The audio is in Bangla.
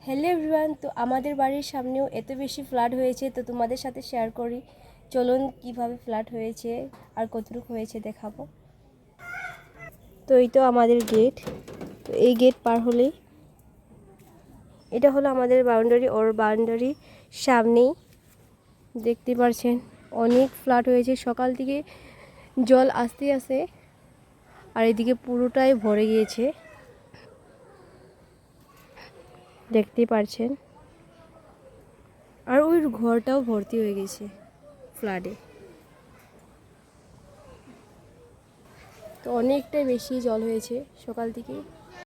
হ্যালো এভরিওয়ান, তো আমাদের বাড়ির সামনেও এত বেশি ফ্লাড হয়েছে, তো তোমাদের সাথে শেয়ার করি। চলুন কিভাবে ফ্লাড হয়েছে আর কতটুকু হয়েছে দেখাবো। তো এই তো আমাদের গেট। তো এই গেট পার হলেই এটা হলো আমাদের বাউন্ডারি, ওর বাউন্ডারি সামনেই দেখতে পাচ্ছেন অনেক ফ্লাড হয়েছে। সকাল থেকে জল আসতে আসে আর এদিকে পুরোটাই ভরে গিয়েছে, দেখতে পাচ্ছেন। আর ওই ঘরটাও ভর্তি হয়ে গেছে ফ্লাডে। তো অনেকটাই বেশি জল হয়েছে সকাল থেকে।